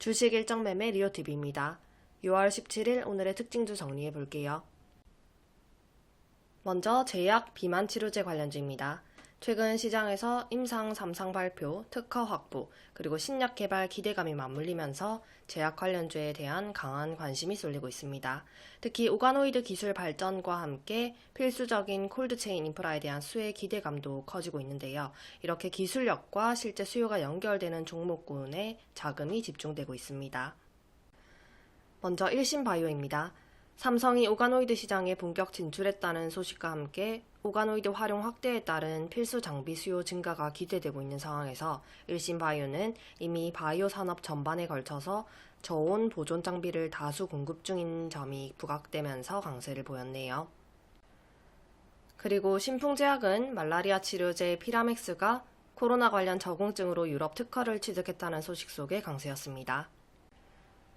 주식 일정 매매 리오TV입니다. 6월 17일 오늘의 특징주 정리해 볼게요. 먼저 제약 비만 치료제 관련주입니다. 최근 시장에서 임상 3상 발표, 특허 확보, 그리고 신약 개발 기대감이 맞물리면서 제약 관련주에 대한 강한 관심이 쏠리고 있습니다. 특히 오가노이드 기술 발전과 함께 필수적인 콜드체인 인프라에 대한 수혜 기대감도 커지고 있는데요. 이렇게 기술력과 실제 수요가 연결되는 종목군에 자금이 집중되고 있습니다. 먼저 일신바이오입니다. 삼성이 오가노이드 시장에 본격 진출했다는 소식과 함께 오가노이드 활용 확대에 따른 필수 장비 수요 증가가 기대되고 있는 상황에서 일신바이오는 이미 바이오 산업 전반에 걸쳐서 저온 보존 장비를 다수 공급 중인 점이 부각되면서 강세를 보였네요. 그리고 신풍제약은 말라리아 치료제 피라맥스가 코로나 관련 적응증으로 유럽 특허를 취득했다는 소식 속에 강세였습니다.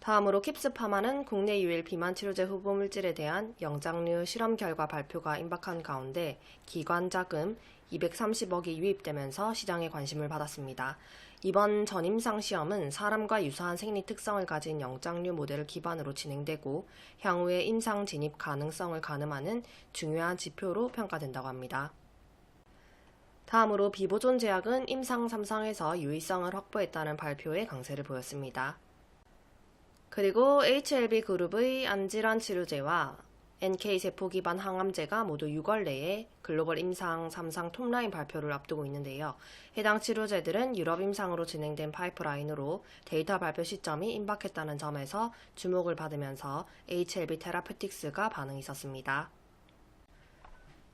다음으로 킵스파마는 국내 유일 비만 치료제 후보 물질에 대한 영장류 실험 결과 발표가 임박한 가운데 기관 자금 230억이 유입되면서 시장의 관심을 받았습니다. 이번 전임상 시험은 사람과 유사한 생리 특성을 가진 영장류 모델을 기반으로 진행되고 향후의 임상 진입 가능성을 가늠하는 중요한 지표로 평가된다고 합니다. 다음으로 비보존 제약은 임상 3상에서 유의성을 확보했다는 발표에 강세를 보였습니다. 그리고 HLB그룹의 암질환 치료제와 NK세포 기반 항암제가 모두 6월 내에 글로벌 임상 3상 톱라인 발표를 앞두고 있는데요. 해당 치료제들은 유럽 임상으로 진행된 파이프라인으로 데이터 발표 시점이 임박했다는 점에서 주목을 받으면서 HLB 테라피틱스가 반응이 있었습니다.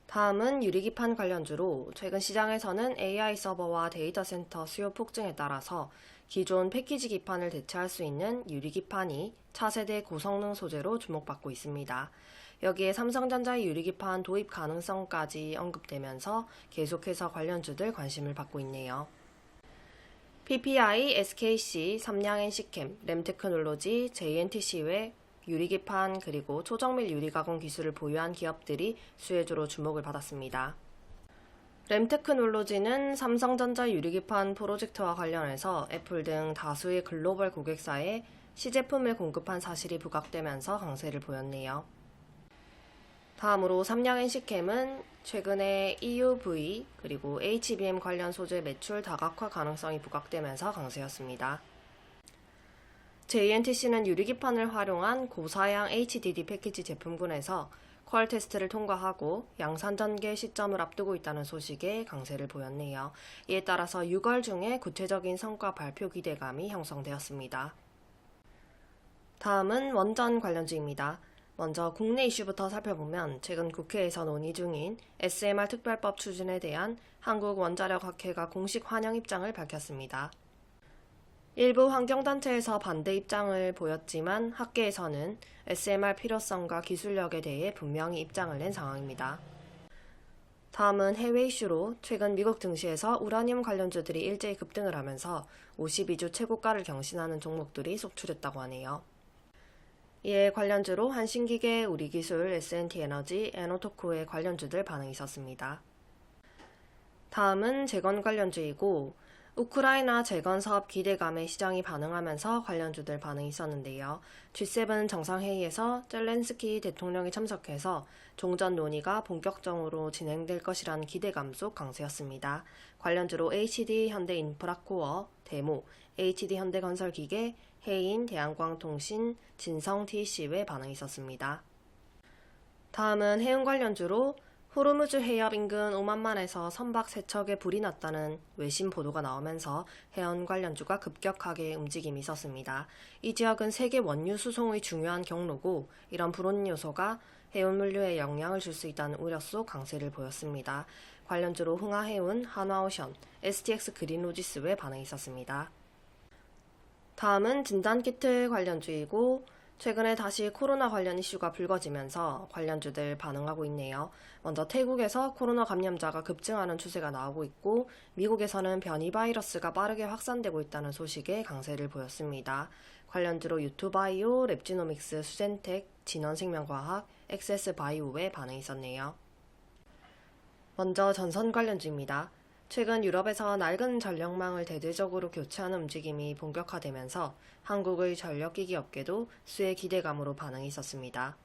다음은 유리기판 관련주로 최근 시장에서는 AI 서버와 데이터 센터 수요 폭증에 따라서 기존 패키지 기판을 대체할 수 있는 유리기판이 차세대 고성능 소재로 주목받고 있습니다. 여기에 삼성전자의 유리기판 도입 가능성까지 언급되면서 계속해서 관련주들 관심을 받고 있네요. PPI, SKC, 삼양NC캠, 램테크놀로지, JNTC 외 유리기판 그리고 초정밀 유리가공 기술을 보유한 기업들이 수혜주로 주목을 받았습니다. 램테크놀로지는 삼성전자 유리기판 프로젝트와 관련해서 애플 등 다수의 글로벌 고객사에 시제품을 공급한 사실이 부각되면서 강세를 보였네요. 다음으로 삼양NC캠은 최근에 EUV 그리고 HBM 관련 소재 매출 다각화 가능성이 부각되면서 강세였습니다. JNTC는 유리기판을 활용한 고사양 HDD 패키지 제품군에서 퀄 테스트를 통과하고 양산 전개 시점을 앞두고 있다는 소식에 강세를 보였네요. 이에 따라서 6월 중에 구체적인 성과 발표 기대감이 형성되었습니다. 다음은 원전 관련주입니다. 먼저 국내 이슈부터 살펴보면 최근 국회에서 논의 중인 SMR 특별법 추진에 대한 한국원자력학회가 공식 환영 입장을 밝혔습니다. 일부 환경단체에서 반대 입장을 보였지만 학계에서는 SMR 필요성과 기술력에 대해 분명히 입장을 낸 상황입니다. 다음은 해외 이슈로 최근 미국 증시에서 우라늄 관련주들이 일제히 급등을 하면서 52주 최고가를 경신하는 종목들이 속출했다고 하네요. 이에 관련주로 한신기계, 우리기술, S&T에너지, 에너토코의 관련주들 반응이 있었습니다. 다음은 재건 관련주이고 우크라이나 재건 사업 기대감에 시장이 반응하면서 관련주들 반응이 있었는데요. G7 정상회의에서 젤렌스키 대통령이 참석해서 종전 논의가 본격적으로 진행될 것이란 기대감 속 강세였습니다. 관련주로 HD 현대인프라코어, 데모, HD 현대건설기계, 해인, 대한광통신, 진성TC 외 반응이 있었습니다. 다음은 해운 관련주로 호르무즈 해협 인근 오만만에서 선박 세척에 불이 났다는 외신 보도가 나오면서 해운 관련주가 급격하게 움직임이 있었습니다. 이 지역은 세계 원유 수송의 중요한 경로고 이런 불온 요소가 해운 물류에 영향을 줄 수 있다는 우려 속 강세를 보였습니다. 관련주로 흥하해운, 한화오션, STX 그린로지스 외 반응이 있었습니다. 다음은 진단키트 관련주이고 최근에 다시 코로나 관련 이슈가 불거지면서 관련주들 반응하고 있네요. 먼저 태국에서 코로나 감염자가 급증하는 추세가 나오고 있고 미국에서는 변이 바이러스가 빠르게 확산되고 있다는 소식에 강세를 보였습니다. 관련주로 유투바이오, 랩지노믹스, 수젠텍, 진원생명과학, 엑세스바이오 외 반응이 있었네요. 먼저 전선 관련주입니다. 최근 유럽에서 낡은 전력망을 대대적으로 교체하는 움직임이 본격화되면서 한국의 전력기기 업계도 수의 기대감으로 반응이 있었습니다.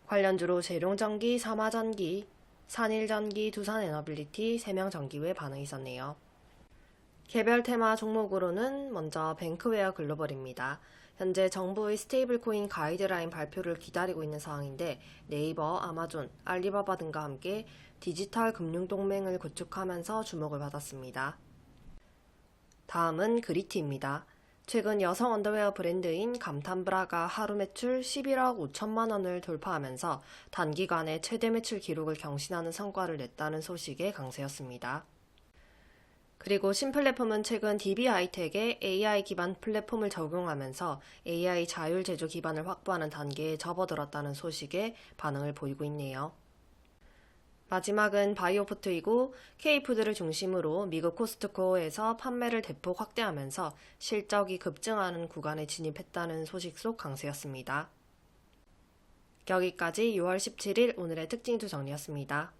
관련주로 재룡전기, 삼화전기, 산일전기, 두산에너빌리티, 세명전기 외 반응이 있었네요. 개별 테마 종목으로는 먼저 뱅크웨어 글로벌입니다. 현재 정부의 스테이블 코인 가이드라인 발표를 기다리고 있는 상황인데 네이버, 아마존, 알리바바 등과 함께 디지털 금융 동맹을 구축하면서 주목을 받았습니다. 다음은 그리티입니다. 최근 여성 언더웨어 브랜드인 감탄브라가 하루 매출 11억 5천만 원을 돌파하면서 단기간에 최대 매출 기록을 경신하는 성과를 냈다는 소식에 강세였습니다. 그리고 신플랫폼은 최근 DB하이텍에 AI 기반 플랫폼을 적용하면서 AI 자율 제조 기반을 확보하는 단계에 접어들었다는 소식에 반응을 보이고 있네요. 마지막은 바이오포트이고 K푸드를 중심으로 미국 코스트코에서 판매를 대폭 확대하면서 실적이 급증하는 구간에 진입했다는 소식 속 강세였습니다. 여기까지 6월 17일 오늘의 특징주 정리였습니다.